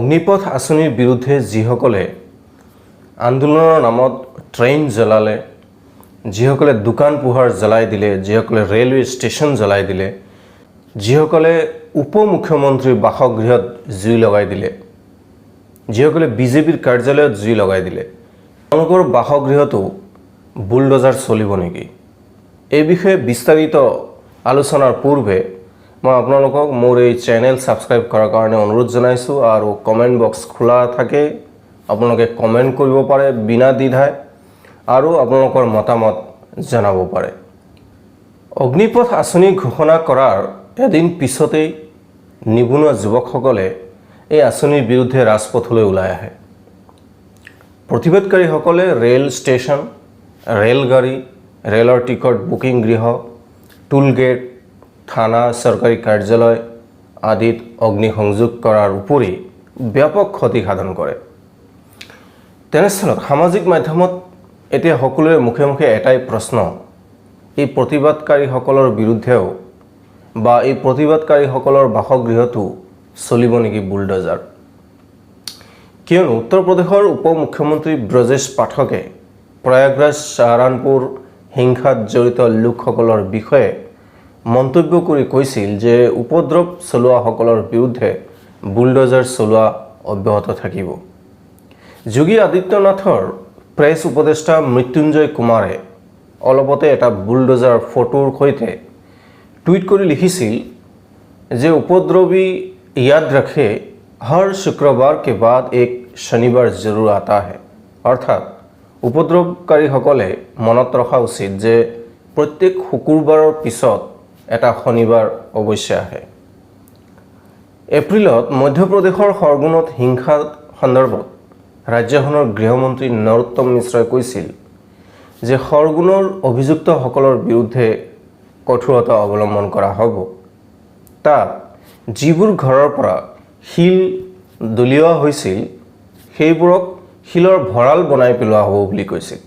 অগ্নিপথ আঁচনিৰ বিৰুদ্ধে যিসকলে আন্দোলনৰ নামত ট্ৰেইন জ্বলালে, যিসকলে দোকান পোহাৰ জ্বলাই দিলে, যিসকলে ৰেলৱে ষ্টেচন জ্বলাই দিলে, যিসকলে উপ মুখ্যমন্ত্ৰীৰ বাসগৃহত জুই লগাই দিলে, যিসকলে বিজেপিৰ কাৰ্যালয়ত জুই লগাই দিলে, তেওঁলোকৰ বাসগৃহতো বুলডোজাৰ চলিব নেকি? এই বিষয়ে বিস্তাৰিত আলোচনাৰ পূৰ্বে মই আপোনালোকক মোৰ এই চেনেল সাবস্ক্ৰাইব কৰাৰ কাৰণে অনুৰোধ জনাইছোঁ আৰু কমেণ্ট বক্স খোলা থাকে, আপোনালোকে কমেণ্ট কৰিব পাৰে বিনা দ্বিধাই আৰু আপোনালোকৰ মতামত জনাব পাৰে। অগ্নিপথ আঁচনি ঘোষণা কৰাৰ এদিন পিছতেই নিবনুৱা যুৱকসকলে এই আঁচনিৰ বিৰুদ্ধে ৰাজপথলৈ ওলাই আহে। প্ৰতিবাদকাৰীসকলে ৰেল ষ্টেচন, ৰেলগাড়ী, ৰেলৰ টিকট বুকিং গৃহ, টোল গেট, থানা, চৰকাৰী কাৰ্যালয় আদিত অগ্নিসংযোগ কৰাৰ উপৰি ব্যাপক ক্ষতি সাধন কৰে। তেনেস্থলত সামাজিক মাধ্যমত এতিয়া সকলোৰে মুখে মুখে এটাই প্ৰশ্ন, এই প্ৰতিবাদকাৰীসকলৰ বিৰুদ্ধেও বা এই প্ৰতিবাদকাৰীসকলৰ বাসগৃহতো চলিব নেকি বুলডোজাৰ? কিয়নো উত্তৰ প্ৰদেশৰ উপ মুখ্যমন্ত্ৰী ব্ৰজেশ পাঠকে প্ৰয়াগৰাজ সাহাৰানপুৰ হিংসাত জড়িত লোকসকলৰ বিষয়ে মন্তব্য কৰি কৈছিল যে উপদ্ৰৱ চলোৱাসকলৰ বিৰুদ্ধে বুলডোজাৰ চলোৱা অব্যাহত থাকিব। যোগী আদিত্যনাথৰ প্ৰেছ উপদেষ্টা মৃত্যুঞ্জয় কুমাৰে অলপতে এটা বুলডোজাৰ ফটোৰ সৈতে টুইট কৰি লিখিছিল যে উপদ্ৰৱী याद रखे हर शुक्रवार के बाद एक शनिवार जरूर आता है। अर्थात उपद्रवकारीসকলে মনত ৰখা উচিত যে প্ৰত্যেক শুকুৰবাৰৰ পিছত এটা শনিবাৰ অৱশ্যে আহে। এপ্ৰিলত মধ্যপ্ৰদেশৰ খৰগুনত হিংসা সন্দৰ্ভত ৰাজ্যখনৰ গৃহমন্ত্ৰী নৰোত্তম মিশ্ৰই কৈছিল যে খৰগুনৰ অভিযুক্তসকলৰ বিৰুদ্ধে কঠোৰতা অৱলম্বন কৰা হ'ব। তাত যিবোৰ ঘৰৰ পৰা শিল দলিওৱা হৈছিল সেইবোৰক শিলৰ ভঁৰাল বনাই পেলোৱা হ'ব বুলি কৈছিল।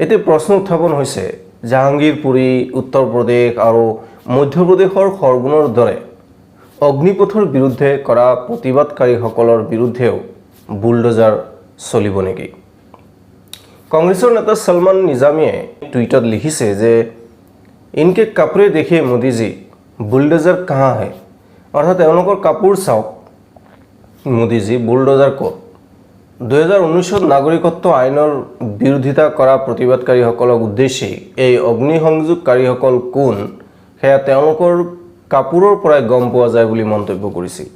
এতিয়া প্ৰশ্ন উত্থাপন হৈছে জাহাংগীৰপুৰী, উত্তৰ প্ৰদেশ আৰু মধ্যপ্ৰদেশৰ খৰগুনৰ দৰে অগ্নিপথৰ বিৰুদ্ধে কৰা প্ৰতিবাদকাৰীসকলৰ বিৰুদ্ধেও বুলডোজাৰ চলিব নেকি? কংগ্ৰেছৰ নেতা সলমান নিজামীয়ে টুইটত লিখিছে যে ইনকে কাপড়ে দেখিয়ে মোদীজী, বুলডোজাৰ কাহা হে? অৰ্থাৎ তেওঁলোকৰ কাপোৰ চাওক মোদীজী, বুলডোজাৰ ক'ত? 2019 নাগৰিকত্ব আইনৰ বিৰোধিতা কৰা প্ৰতিবাদকাৰীসকলক উদ্দেশ্যি এই অগ্নিসংযোগকাৰীসকল কোন সেয়া তেওঁলোকৰ কাপোৰৰ পৰাই গম পোৱা যায় বুলি মন্তব্য কৰিছিল।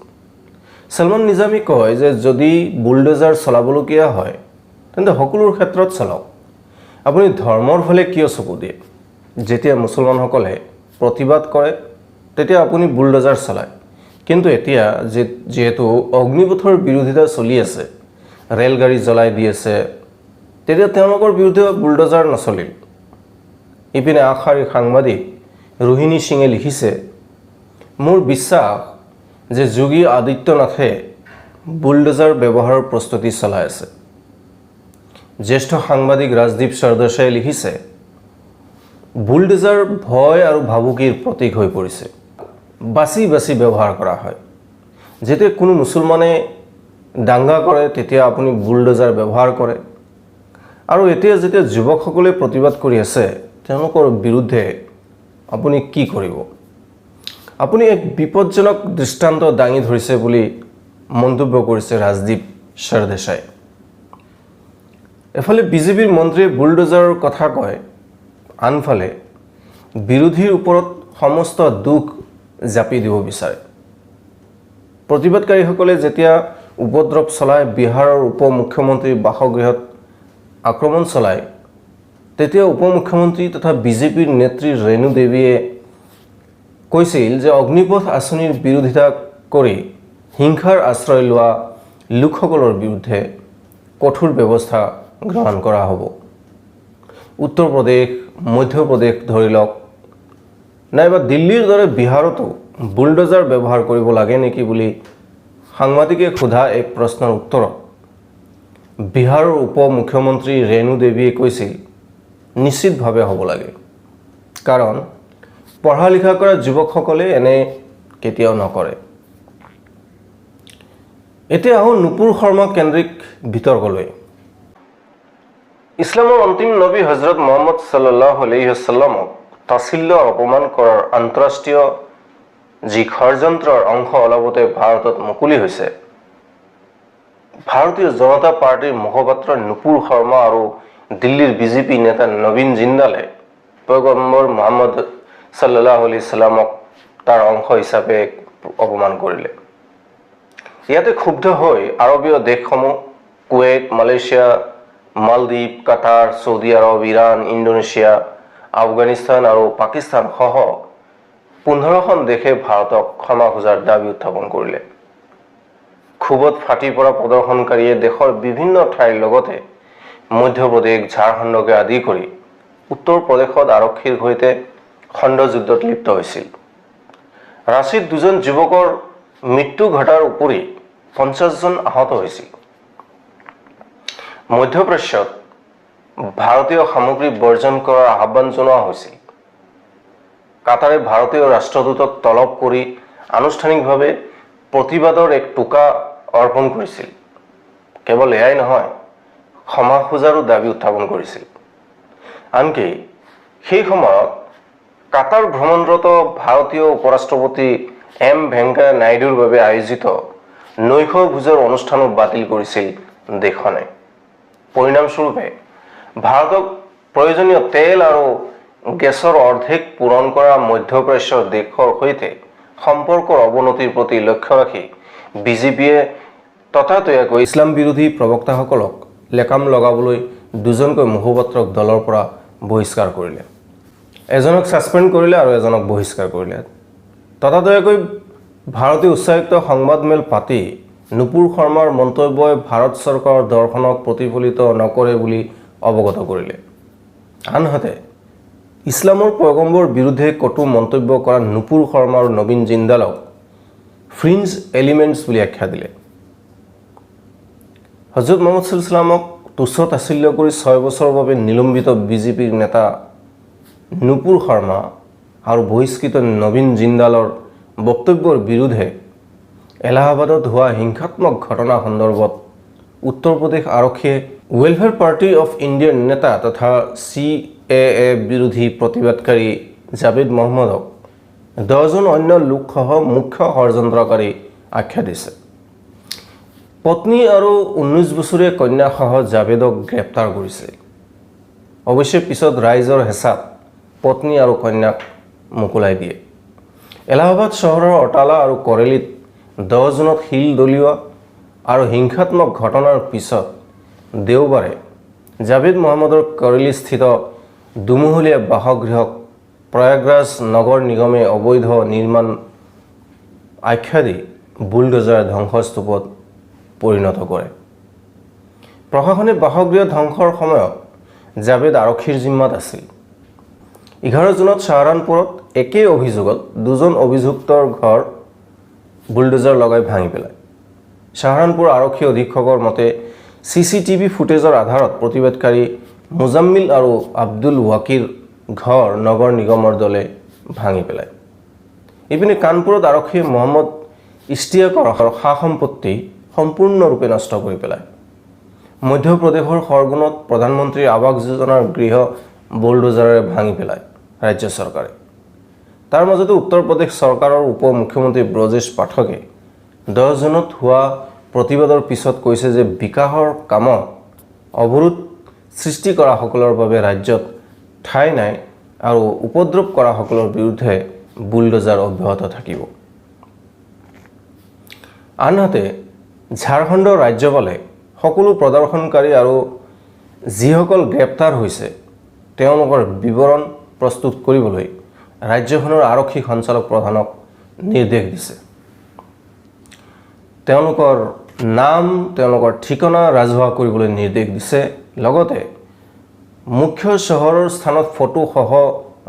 সলমান নিজামী কয় যে যদি বুলডোজাৰ চলাবলগীয়া হয় তেন্তে সকলোৰ ক্ষেত্ৰত চলাওক। আপুনি ধৰ্মৰ ফালে কিয় চকু দিয়ে? যেতিয়া মুছলমানসকলে প্ৰতিবাদ কৰে তেতিয়া আপুনি বুলডোজাৰ চলায়, কিন্তু এতিয়া যেহেতু অগ্নিপথৰ বিৰোধিতা চলি আছে, ৰেলগাড়ী জ্বলাই দি আছে, তেতিয়া তেওঁলোকৰ বিৰুদ্ধে বুলডোজাৰ নচলিল। ইপিনে আগশাৰীৰ সাংবাদিক ৰোহিণী সিঙে লিখিছে, মোৰ বিশ্বাস যে যোগী আদিত্যনাথে বুলডোজাৰ ব্যৱহাৰৰ প্ৰস্তুতি চলাই আছে। জ্যেষ্ঠ সাংবাদিক ৰাজদীপ সৰদেশাই লিখিছে, বুলডোজাৰ ভয় আৰু ভাবুকিৰ প্ৰতীক হৈ পৰিছে। বাছি বাছি ব্যৱহাৰ কৰা হয়। যেতিয়া কোনো মুছলমানে দাঙ্গা কৰে তেতিয়া আপুনি বুলডোজাৰ ব্যৱহাৰ কৰে, আৰু এতিয়া যেতিয়া যুৱকসকলে প্ৰতিবাদ কৰি আছে তেওঁলোকৰ বিৰুদ্ধে আপুনি কি কৰিব? আপুনি এক বিপদজনক দৃষ্টান্ত দাঙি ধৰিছে বুলি মন্তব্য কৰিছে ৰাজদীপ সৰদেশাই। এফালে বিজেপিৰ মন্ত্ৰীয়ে বুলডোজাৰৰ কথা কয়, আনফালে বিৰোধীৰ ওপৰত সমস্ত দুখ জাপি দিব বিচাৰে। প্ৰতিবাদকাৰীসকলে যেতিয়া উপদ্ৰৱ চলাই বিহাৰৰ উপ মুখ্যমন্ত্ৰীৰ বাসগৃহত আক্ৰমণ চলায় তেতিয়া উপ মুখ্যমন্ত্ৰী তথা বিজেপিৰ নেত্ৰী ৰেণু দেৱীয়ে কৈছিল যে অগ্নিপথ আঁচনিৰ বিৰোধিতা কৰি হিংসাৰ আশ্ৰয় লোৱা লোকসকলৰ বিৰুদ্ধে কঠোৰ ব্যৱস্থা গ্ৰহণ কৰা হ'ব। উত্তৰ প্ৰদেশ, মধ্যপ্ৰদেশ ধৰি লওক, নাইবা দিল্লীৰ দৰে বিহাৰতো বুলডোজাৰ ব্যৱহাৰ কৰিব লাগে নেকি বুলি সাংবাদিকে সোধা এক প্ৰশ্নৰ উত্তৰত বিহাৰৰ উপ মুখ্যমন্ত্ৰী ৰেণু দেৱীয়ে কৈছিল, নিশ্চিতভাৱে হ'ব লাগে, কাৰণ পঢ়া লিখা কৰা যুৱকসকলে এনে কেতিয়াও নকৰে। এতিয়া আহোঁ নুপুৰ শৰ্মা কেন্দ্ৰিক বিতৰ্কলৈ। ইছলামৰ অন্তিম নবী হজৰত মুহাম্মদ সাল্লাল্লাহু আলাইহি ওয়াসাল্লামক তাছিল্য অপমান কৰাৰ আন্তঃৰাষ্ট্ৰীয় যি ষড়যন্ত্ৰৰ অংশ অলপতে ভাৰতত মুকলি হৈছে, ভাৰতীয় জনতা পাৰ্টিৰ মুখপাত্ৰ নুপুৰ শৰ্মা আৰু দিল্লীৰ বিজেপি নেতা নবীন জিন্দালে পয়গম্বৰ মুহাম্মদ সাল্লাল্লাহু আলাইহি ওয়াসাল্লামক তাৰ অংশ হিচাপে অপমান কৰিলে। ইয়াতে ক্ষুব্ধ হৈ আৰৱীয় দেশসমূহ কুৱেইট, মালয়েছিয়া, মালদ্বীপ, কাটাৰ, ছৌদি আৰৱ, ইৰাণ, ইণ্ডোনেছিয়া, আফগানিস্তান আৰু পাকিস্তান সহ 15খন দেশে ভাৰতক ক্ষমা খোজাৰ দাবী উত্থাপন কৰিলে। ক্ষোভত ফাটি পৰা প্ৰদৰ্শনকাৰীয়ে দেশৰ বিভিন্ন ঠাইৰ লগতে মধ্যপ্ৰদেশ, ঝাৰখণ্ডকে আদি কৰি উত্তৰ প্ৰদেশত আৰক্ষীৰ সৈতে খণ্ডযুদ্ধত লিপ্ত হৈছিল। ৰাঁচীত 2জন যুৱকৰ মৃত্যু ঘটাৰ উপৰি 50জন আহত হৈছিল। মধ্যপ্ৰাচ্যত ভাৰতীয় সামগ্ৰী বৰ্জন কৰাৰ আহ্বান জনোৱা হৈছিল। কাটাৰে ভাৰতীয় ৰাষ্ট্ৰদূতক তলব কৰি আনুষ্ঠানিকভাৱে প্ৰতিবাদৰ এক টোকা অৰ্পণ কৰিছিল। কেৱল এয়াই নহয়, ক্ষমা খোজাৰো দাবী উত্থাপন কৰিছিল। আনকি সেই সময়ত কাটাৰ ভ্ৰমণৰত ভাৰতীয় উপৰাষ্ট্ৰপতি এম ভেংকায়া নাইডুৰ বাবে আয়োজিত নৈশ ভোজৰ অনুষ্ঠানো বাতিল কৰিছিল দেশখনে। পৰিণামস্বৰূপে ভাৰতক প্ৰয়োজনীয় তেল আৰু গেছৰ অৰ্ধেক পূৰণ কৰা মধ্যপ্ৰাচ্যৰ দেশৰ সৈতে সম্পৰ্কৰ অৱনতিৰ প্ৰতি লক্ষ্য ৰাখি বিজেপিয়ে ততাতৈয়াকৈ ইছলাম বিৰোধী প্ৰবক্তাসকলক লেকাম লগাবলৈ 2জনকৈ মুখপাত্ৰক দলৰ পৰা বহিষ্কাৰ কৰিলে। এজনক ছাছপেণ্ড কৰিলে আৰু এজনক বহিষ্কাৰ কৰিলে। ততাতৈয়াকৈ ভাৰতীয় উচ্চায়ুক্ত সংবাদমেল পাতি নুপুৰ শৰ্মাৰ মন্তব্যই ভাৰত চৰকাৰৰ দৰ্শনক প্ৰতিফলিত নকৰে বুলি অৱগত কৰিলে। আনহাতে ইছলামৰ পয়গম্বৰ বিৰুদ্ধে কটু মন্তব্য কৰা নুপুৰ শৰ্মা আৰু নবীন জিন্দালক ফ্ৰিঞ্জ এলিমেণ্টছ বুলি আখ্যা দিলে। হজৰত মুহাম্মদ সাল্লাল্লাহু আলাইহি ওয়াসাল্লামক তুচ্ছ তাচ্ছিল্য কৰি 6 বছৰৰ বাবে নিলম্বিত বিজেপিৰ নেতা নুপুৰ শৰ্মা আৰু বহিষ্কৃত নবীন জিন্দালৰ বক্তব্যৰ বিৰুদ্ধে এলাহাবাদত হোৱা হিংসাত্মক ঘটনা সন্দৰ্ভত উত্তৰ প্ৰদেশ আৰক্ষীয়ে ৱেলফেয়াৰ পাৰ্টি অফ ইণ্ডিয়াৰ নেতা তথা CAA বিৰোধী প্ৰতিবাদকাৰী জাভেদ মহম্মদক 10জন অন্য লোকসহ মুখ্য ষড়যন্ত্ৰকাৰী আখ্যা দিছে। পত্নী আৰু 19 বছৰীয়া কন্যাসহ জাভেদক গ্ৰেপ্তাৰ কৰিছে। অৱশ্যে পিছত ৰাইজৰ হেঁচাত পত্নী আৰু কন্যাক মোকলাই দিয়ে। এলাহাবাদ চহৰৰ অটালা আৰু কৰেলিত 10জনত শিল দলিওৱা আৰু হিংসাত্মক ঘটনাৰ পিছত দেওবাৰে জাভেদ মহম্মদৰ কৰেলিস্থিত দুমহলীয়া বাসগৃহক প্ৰয়াগৰাজ নগৰ নিগমে অবৈধ নিৰ্মাণ আখ্যা দি বুলডোজাৰ ধ্বংসস্তূপত পৰিণত কৰে। প্ৰশাসনে বাসগৃহ ধ্বংসৰ সময়ত জাভেদ আৰক্ষীৰ জিম্মাত আছিল। 11 জুনত শ্বাহৰানপুৰত একেই অভিযোগত 2জন অভিযুক্তৰ ঘৰ বুলডোজাৰ লগাই ভাঙি পেলায়। শ্বাহৰানপুৰ আৰক্ষী অধীক্ষকৰ মতে CCTV ফুটেজৰ আধাৰত প্ৰতিবাদকাৰী মুজাম্মিল আৰু আব্দুল ৱাকিৰ ঘৰ নগৰ নিগমৰ দলে ভাঙি পেলায়। ইপিনে কানপুৰত আৰক্ষীয়ে মহম্মদ ইষ্টিয়াকৰ সা সম্পত্তি সম্পূৰ্ণৰূপে নষ্ট কৰি পেলায়। মধ্যপ্ৰদেশৰ খৰগুনত প্ৰধানমন্ত্ৰীৰ আৱাস যোজনাৰ গৃহ বুলডোজাৰেৰে ভাঙি পেলায় ৰাজ্য চৰকাৰে। তাৰ মাজতে উত্তৰ প্ৰদেশ চৰকাৰৰ উপ মুখ্যমন্ত্ৰী ব্ৰজেশ পাঠকে 10 জুনত হোৱা প্ৰতিবাদৰ পিছত কৈছে যে বিকাশৰ কামত অৱৰোধ সৃষ্টি কৰাসকলৰ বাবে ৰাজ্যত ঠাই নাই আৰু উপদ্ৰৱ কৰাসকলৰ বিৰুদ্ধে বুলডোজাৰ অব্যাহত থাকিব। আনহাতে ঝাৰখণ্ডৰ ৰাজ্যপালে সকলো প্ৰদৰ্শনকাৰী আৰু যিসকল গ্ৰেপ্তাৰ হৈছে তেওঁলোকৰ বিৱৰণ প্ৰস্তুত কৰিবলৈ ৰাজ্যখনৰ আৰক্ষী সঞ্চালক প্ৰধানক নিৰ্দেশ দিছে। তেওঁলোকৰ নাম, তেওঁলোকৰ ঠিকনা ৰাজহুৱা কৰিবলৈ নিৰ্দেশ দিছে। লগতে মুখ্য চহৰৰ স্থানত ফটো সহ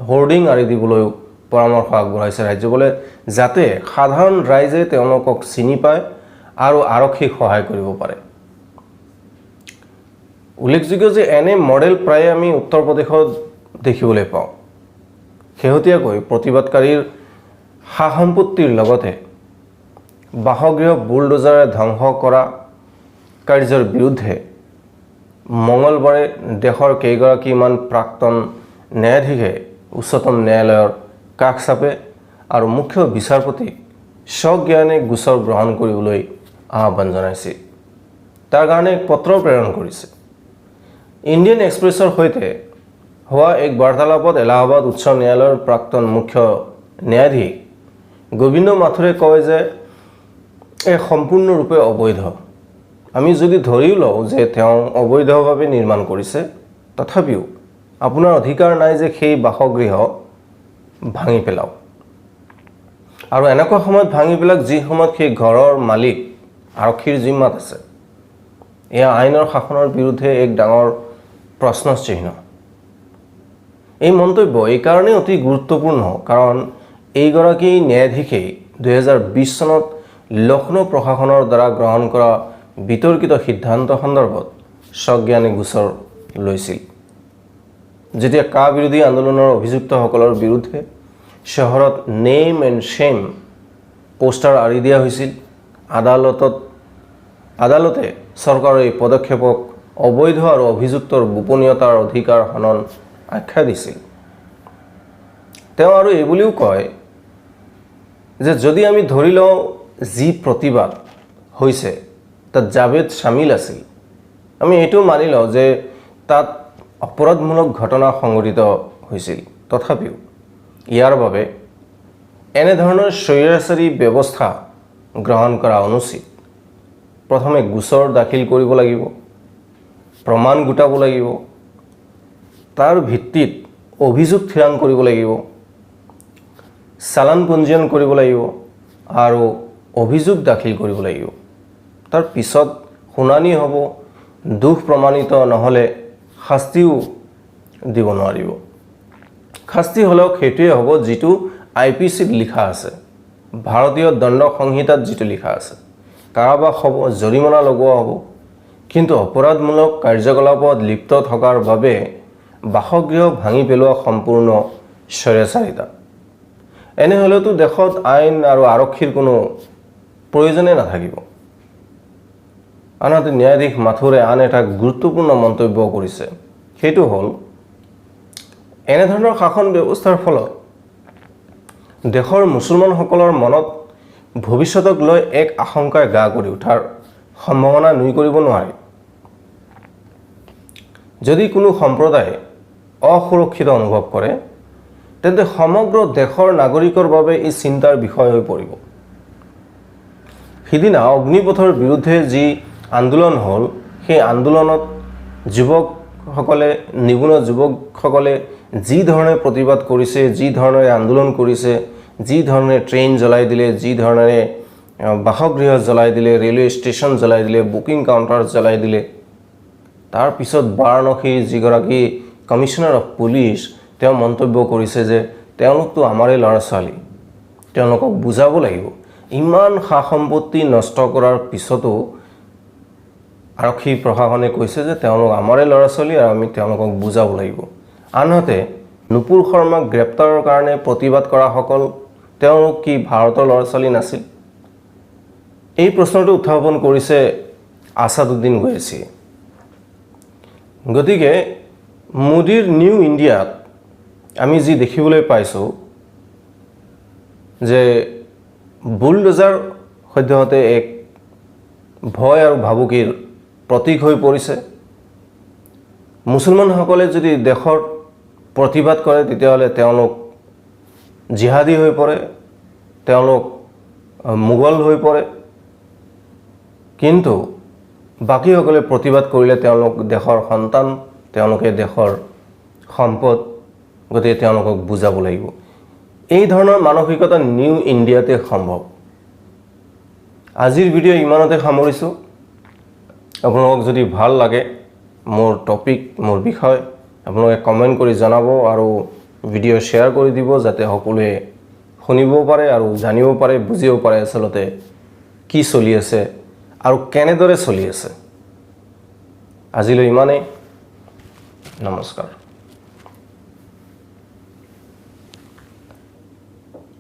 হোৰ্ডিং আঁৰি দিবলৈও পৰামৰ্শ আগবঢ়াইছে ৰাজ্যপালে, যাতে সাধাৰণ ৰাইজে তেওঁলোকক চিনি পায় আৰু আৰক্ষীক সহায় কৰিব পাৰে। উল্লেখযোগ্য যে এনে মডেল প্ৰায়ে আমি উত্তৰ প্ৰদেশত দেখিবলৈ পাওঁ। শেহতীয়াকৈ প্ৰতিবাদকাৰীৰ সা সম্পত্তিৰ লগতে বাসগৃহ বুলডোজাৰে ধ্বংস কৰা কাৰ্যৰ বিৰুদ্ধে মঙলবাৰে দেশৰ কেইগৰাকীমান প্ৰাক্তন ন্যায়াধীশে উচ্চতম ন্যায়ালয়ৰ কাষ চাপে আৰু মুখ্য বিচাৰপতিক সজ্ঞানে গোচৰ গ্ৰহণ কৰিবলৈ আহ্বান জনাইছে। তাৰ কাৰণে এক পত্ৰ প্ৰেৰণ কৰিছে। ইণ্ডিয়ান এক্সপ্ৰেছৰ সৈতে হোৱা এক বাৰ্তালাপত এলাহাবাদ উচ্চ ন্যায়ালয়ৰ প্ৰাক্তন মুখ্য ন্যায়াধীশ গোবিন্দ মাথুৰে কয় যে এই সম্পূৰ্ণৰূপে অবৈধ। আমি যদি ধৰিও লওঁ যে তেওঁ অবৈধভাৱে নিৰ্মাণ কৰিছে, তথাপিও আপোনাৰ অধিকাৰ নাই যে সেই বাসগৃহ ভাঙি পেলাওক। আৰু এনেকুৱা সময়ত ভাঙি পেলাওক যি সময়ত সেই ঘৰৰ মালিক আৰক্ষীৰ জিম্মাত আছে। এয়া আইনৰ শাসনৰ বিৰুদ্ধে এক ডাঙৰ প্ৰশ্নচিহ্ন। এই মন্তব্য এইকাৰণেই অতি গুৰুত্বপূৰ্ণ কাৰণ এইগৰাকী ন্যায়াধীশেই 2020 চনত লক্ষ্ণৌ প্ৰশাসনৰ দ্বাৰা গ্ৰহণ কৰা বিতৰ্কিত সিদ্ধান্ত সন্দৰ্ভত সজ্ঞানে গোচৰ লৈছিল। যেতিয়া কা বিৰোধী আন্দোলনৰ অভিযুক্তসকলৰ বিৰুদ্ধে চহৰত নেম এণ্ড শ্বেম পোষ্টাৰ আঁৰি দিয়া হৈছিল, আদালতে চৰকাৰৰ এই পদক্ষেপক অবৈধ আৰু অভিযুক্তৰ গোপনীয়তাৰ অধিকাৰ হনন আখ্যা দিছিল। তেওঁ আৰু এই বুলিও কয় যে যদি আমি ধৰি লওঁ যি প্ৰতিবাদ হৈছে তাত জাভেদ শামিল আছিল, আমি এইটোও মানি লওঁ যে তাত অপৰাধমূলক ঘটনা সংঘটিত হৈছিল, তথাপিও ইয়াৰ বাবে এনেধৰণৰ স্বৈৰাচাৰী ব্যৱস্থা গ্ৰহণ কৰা অনুচিত। প্ৰথমে গোচৰ দাখিল কৰিব লাগিব, প্ৰমাণ গোটাব লাগিব, তাৰ ভিত্তিত অভিযোগ থিৰাং কৰিব লাগিব, চালান পঞ্জীয়ন কৰিব লাগিব আৰু অভিযোগ দাখিল কৰিব লাগিব। তাৰ পিছত শুনানি হ'ব, দোষ প্ৰমাণিত নহ'লে শাস্তিও দিব নোৱাৰিব। শাস্তি হ'লেও সেইটোৱে হ'ব যিটো IPCত লিখা আছে, ভাৰতীয় দণ্ড সংহিতাত যিটো লিখা আছে। কাৰাবাস হ'ব, জৰিমনা লগোৱা হ'ব। কিন্তু অপৰাধমূলক কাৰ্যকলাপত লিপ্ত থকাৰ বাবে বাসগৃহ ভাঙি পেলোৱা সম্পূৰ্ণ স্বৈৰাচাৰিতা। এনেহ'লেতো দেশত আইন আৰু আৰক্ষীৰ কোনো প্ৰয়োজনেই নাথাকিব। আনহাতে ন্যায়াধীশ মাথুৰে আন এটা গুৰুত্বপূৰ্ণ মন্তব্য কৰিছে, সেইটো হ'ল এনেধৰণৰ শাসন ব্যৱস্থাৰ ফলত দেশৰ মুছলমানসকলৰ মনত ভৱিষ্যতক লৈ এক আশংকাই গা কৰি উঠাৰ সম্ভাৱনা নুই কৰিব নোৱাৰে। যদি কোনো সম্প্ৰদায়ে অসুৰক্ষিত অনুভৱ কৰে তেন্তে সমগ্ৰ দেশৰ নাগৰিকৰ বাবে ই চিন্তাৰ বিষয় হৈ পৰিব। সিদিনা অগ্নিপথৰ বিৰুদ্ধে যি আন্দোলন হ'ল, সেই আন্দোলনত যুৱকসকলে, নিবনুৱা যুৱকসকলে যি ধৰণে প্ৰতিবাদ কৰিছে, যি ধৰণেৰে আন্দোলন কৰিছে, যি ধৰণে ট্ৰেইন জ্বলাই দিলে, যি ধৰণেৰে বাসগৃহ জ্বলাই দিলে, ৰেলৱে ষ্টেচন জ্বলাই দিলে, বুকিং কাউণ্টাৰ জ্বলাই দিলে, তাৰপিছত বাৰাণসীৰ যিগৰাকী কমিশ্যনাৰ অফ পুলিচ তেওঁ মন্তব্য কৰিছে যে তেওঁলোকতো আমাৰে ল'ৰা ছোৱালী, তেওঁলোকক বুজাব লাগিব। ইমান সা সম্পত্তি নষ্ট কৰাৰ পিছতো আৰক্ষী প্ৰশাসনে কৈছে যে তেওঁলোক আমাৰে ল'ৰা ছোৱালী আৰু আমি তেওঁলোকক বুজাব লাগিব। আনহাতে নুপুৰ শৰ্মাক গ্ৰেপ্তাৰৰ কাৰণে প্ৰতিবাদ কৰাসকল তেওঁলোক কি ভাৰতৰ ল'ৰা ছোৱালী নাছিল? এই প্ৰশ্নটো উত্থাপন কৰিছে আছাদুদ্দিন ওৱেইছিয়ে। গতিকে মোদীৰ নিউ ইণ্ডিয়াত আমি যি দেখিবলৈ পাইছোঁ যে বুলডোজাৰ সদ্যহতে এক ভয় আৰু ভাবুকিৰ প্ৰতীক হৈ পৰিছে। মুছলমানসকলে যদি দেশৰ প্ৰতিবাদ কৰে তেতিয়াহ'লে তেওঁলোক জিহাদী হৈ পৰে, তেওঁলোক মোগল হৈ পৰে। কিন্তু বাকীসকলে প্ৰতিবাদ কৰিলে তেওঁলোক দেশৰ সন্তান, তেওঁলোকে দেশৰ সম্পদ, গতিকে তেওঁলোকক বুজাব লাগিব। এই ধৰণৰ মানসিকতা নিউ ইণ্ডিয়াতে সম্ভৱ। আজিৰ ভিডিঅ' ইমানতে সামৰিছোঁ। আপোনালোকক যদি ভাল লাগে মোৰ টপিক, মোৰ বিষয়, আপোনালোকে কমেণ্ট কৰি জনাব আৰু ভিডিঅ' শ্বেয়াৰ কৰি দিব যাতে সকলোৱে শুনিব পাৰে আৰু জানিব পাৰে, বুজিব পাৰে আচলতে কি চলি আছে আৰু কেনেদৰে চলি আছে। আজিলৈ ইমানেই। নমস্কাৰ।